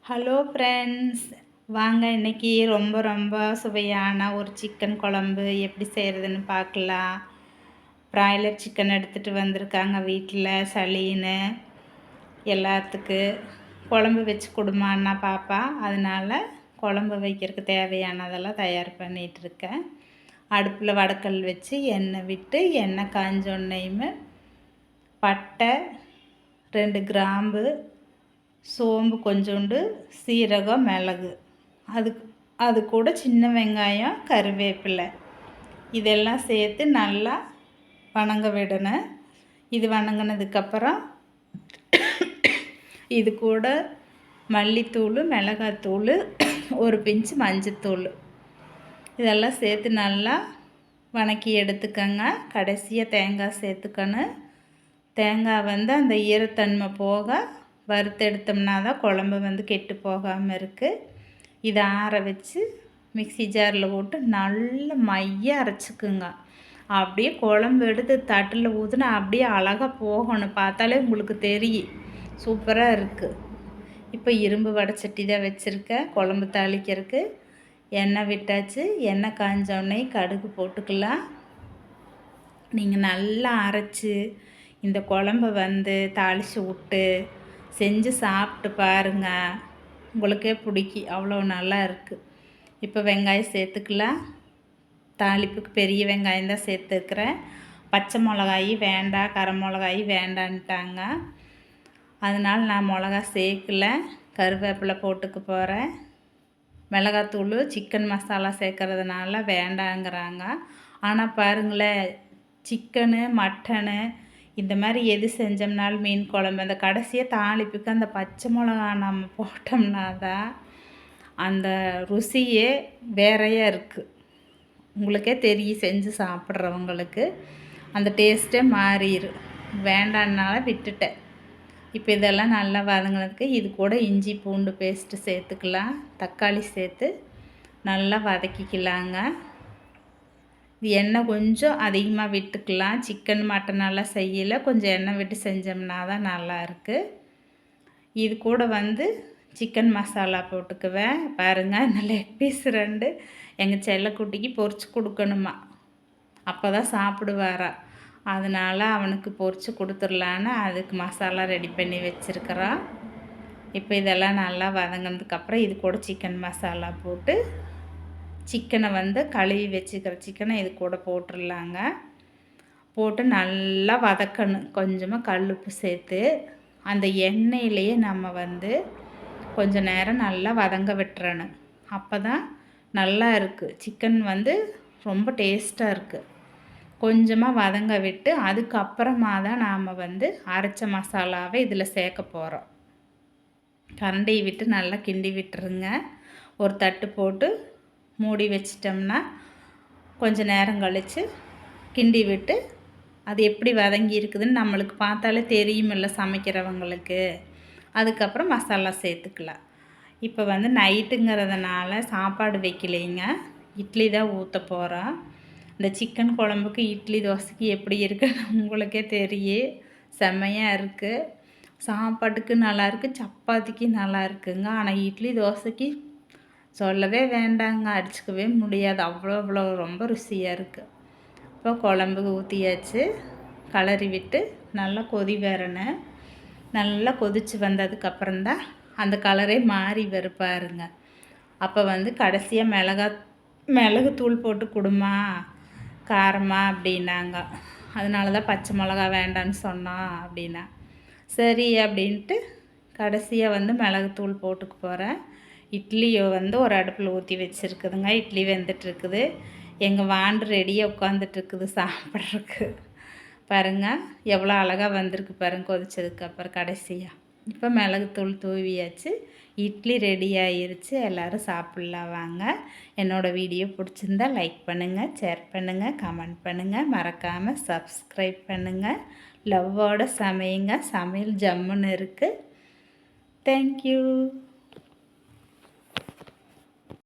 Hello friends, வாங்க இன்றைக்கி ரொம்ப ரொம்ப சுவையான ஒரு சிக்கன் குழம்பு எப்படி செய்கிறதுன்னு பார்க்கலாம். ப்ராய்லர் சிக்கன் எடுத்துகிட்டு வந்திருக்காங்க வீட்டில். சளின்னு எல்லாத்துக்கு குழம்பு வச்சு கொடுமான்னா பாப்பா, அதனால் குழம்பு வைக்கிறதுக்கு தேவையானதெல்லாம் தயார் பண்ணிகிட்ருக்கேன். அடுப்பில் வடக்கல் வச்சு எண்ணெய் விட்டு எண்ணெய் காஞ்சோன்னையுமே பட்டை 2 கிராம்பு, சோம்பு கொஞ்சோண்டு, சீரகம், மிளகு, அது கூட சின்ன வெங்காயம், கருவேப்பிலை இதெல்லாம் சேர்த்து நல்லா வணங்க விடணும். இது வணங்கினதுக்கப்புறம் இது கூட மல்லித்தூள், மிளகாத்தூள், ஒரு பிஞ்சு மஞ்சத்தூள் இதெல்லாம் சேர்த்து நல்லா வணக்கி எடுத்துக்கங்க. கடைசியாக தேங்காய் சேர்த்துக்கணும். தேங்காய் அந்த ஈரத்தன்மை போக வறுத்தெடுத்தோம்னா தான் குழம்பு கெட்டு போகாமல் இருக்குது. இதை ஆற வச்சு மிக்ஸி ஜாரில் போட்டு நல்லா மையாக அரைச்சிக்குங்க. அப்படியே குழம்பு எடுத்து தட்டில் ஊற்றினா அப்படியே அழகாக போகணும். பார்த்தாலே உங்களுக்கு தெரியும், சூப்பராக இருக்குது. இப்போ இரும்பு வடைச்சட்டி தான் வச்சுருக்கேன் குழம்பு தாளிக்கிறதுக்கு. எண்ணெய் விட்டாச்சு. எண்ணெய் காஞ்சோடனே கடுகு போட்டுக்கலாம். நீங்கள் நல்லா அரைச்சி இந்த குழம்ப தாளித்து விட்டு செஞ்சு சாப்பிட்டு பாருங்கள், உங்களுக்கே பிடிக்கும். அவ்வளோ நல்லா இருக்குது. இப்போ வெங்காயம் சேர்த்துக்கலாம். தாளிப்புக்கு பெரிய வெங்காயம் தான் சேர்த்துருக்குறேன். பச்சை மிளகாய் வேண்டாம், கரை மிளகாய் வேண்டான்ட்டாங்க, அதனால் நான் மிளகா சேர்க்கல. கருவேப்பிலை போட்டுக்க போகிறேன். மிளகாத்தூள், சிக்கன் மசாலா சேர்க்கறதுனால வேண்டாங்கிறாங்க. ஆனால் பாருங்களேன், சிக்கனு, மட்டனு இந்த மாதிரி எது செஞ்சோம்னாலும் மீன் குழம்பு அந்த கடைசியாக தாளிப்புக்கு அந்த பச்சை மிளகா நம்ம போட்டோம்னா தான் அந்த ருசியே வேறையாக இருக்குது. உங்களுக்கே தெரியும், செஞ்சு சாப்பிட்றவங்களுக்கு அந்த டேஸ்ட்டே மாறிடும். வேண்டான்னால விட்டுட்டேன். இப்போ இதெல்லாம் நல்லா வதங்கினதுக்கு இது கூட இஞ்சி பூண்டு பேஸ்ட்டு சேர்த்துக்கலாம். தக்காளி சேர்த்து நல்லா வதக்கிக்கலாங்க. இது எண்ணெய் கொஞ்சம் அதிகமாக விட்டுக்கலாம். சிக்கன் மட்டனெல்லாம் செய்யலை, கொஞ்சம் எண்ணெய் விட்டு செஞ்சோம்னா தான் நல்லாயிருக்கு. இது கூட சிக்கன் மசாலா போட்டுக்குவேன். பாருங்கள், இந்த லெக் பீஸ் 2 எங்கள் செல்லக்குட்டிக்கு பொரிச்சு கொடுக்கணுமா, அப்போ தான் சாப்பிடுவாரா. அதனால் அவனுக்கு பொரிச்சு கொடுத்துர்லான்னு அதுக்கு மசாலா ரெடி பண்ணி வச்சுருக்கிறோம். இப்போ இதெல்லாம் நல்லா வதங்கினதுக்கப்புறம் இது கூட சிக்கன் மசாலா போட்டு சிக்கனை கழுவி வச்சுக்கிற சிக்கனை இது கூட போட்டுடலாங்க. போட்டு நல்லா வதக்கணும். கொஞ்சமாக கல்லுப்பு சேர்த்து அந்த எண்ணெயிலேயே நம்ம கொஞ்சம் நேரம் நல்லா வதங்க விட்டுறணும். அப்போ தான் நல்லா இருக்குது. சிக்கன் ரொம்ப டேஸ்ட்டாக இருக்குது. கொஞ்சமாக வதங்க விட்டு அதுக்கப்புறமா தான் நாம் அரைச்ச மசாலாவை இதில் சேர்க்க போகிறோம். கரண்டியை விட்டு நல்லா கிண்டி விட்டுருங்க. ஒரு தட்டு போட்டு மூடி வச்சிட்டோம்னா கொஞ்சம் நேரம் கழித்து கிண்டி விட்டு அது எப்படி வதங்கி இருக்குதுன்னு நம்மளுக்கு பார்த்தாலே தெரியுமில்ல சமைக்கிறவங்களுக்கு. அதுக்கப்புறம் மசாலா சேர்த்துக்கலாம். இப்போ நைட்டுங்கிறதுனால சாப்பாடு வைக்கலைங்க, இட்லி தான் ஊற்ற போகிறோம். இந்த சிக்கன் குழம்புக்கு இட்லி தோசைக்கு எப்படி இருக்குன்னு உங்களுக்கே தெரியும், செம்மையாக இருக்குது. சாப்பாட்டுக்கு நல்லாயிருக்கு, சப்பாத்திக்கு நல்லா இருக்குங்க. ஆனால் இட்லி தோசைக்கு சொல்லவே வேண்டாங்க, அடிச்சுக்கவே முடியாது. அவ்வளோ ரொம்ப ருசியாக இருக்குது. இப்போ குழம்பு ஊற்றியாச்சு. கலரி விட்டு நல்லா கொதி வரணும். நல்லா கொதித்து வந்ததுக்கப்புறம்தான் அந்த கலரே மாறி வரும் பாருங்க. அப்போ கடைசியாக மிளகுத்தூள் போட்டு கொடுமா காரமாக அப்படின்னாங்க. அதனால தான் பச்சை மிளகா வேண்டான்னு சொன்னோம் அப்படின்னா. சரி அப்படின்ட்டு கடைசியாக மிளகுத்தூள் போட்டுக்க போகிறேன். இட்லியை ஒரு அடுப்பில் ஊற்றி வச்சுருக்குதுங்க. இட்லி வெந்துட்டுருக்குது. எங்கள் வாண்டு ரெடியாக உட்காந்துட்ருக்குது சாப்பிட்றதுக்கு. பாருங்கள் எவ்வளோ அழகாக வந்திருக்கு பாருங்கள் கொதிச்சதுக்கப்புறம் கடைசியாக. இப்போ மிளகுத்தூள் தூவியாச்சு. இட்லி ரெடி ஆயிருச்சு. எல்லோரும் சாப்பிட்லாம் வாங்க. என்னோடய வீடியோ பிடிச்சிருந்தா லைக் பண்ணுங்கள், ஷேர் பண்ணுங்கள், கமெண்ட் பண்ணுங்கள், மறக்காமல் சப்ஸ்கிரைப் பண்ணுங்கள். லவ்வோட சமையுங்க. சமையல் ஜம்முன்னு இருக்குது. தேங்க்யூ.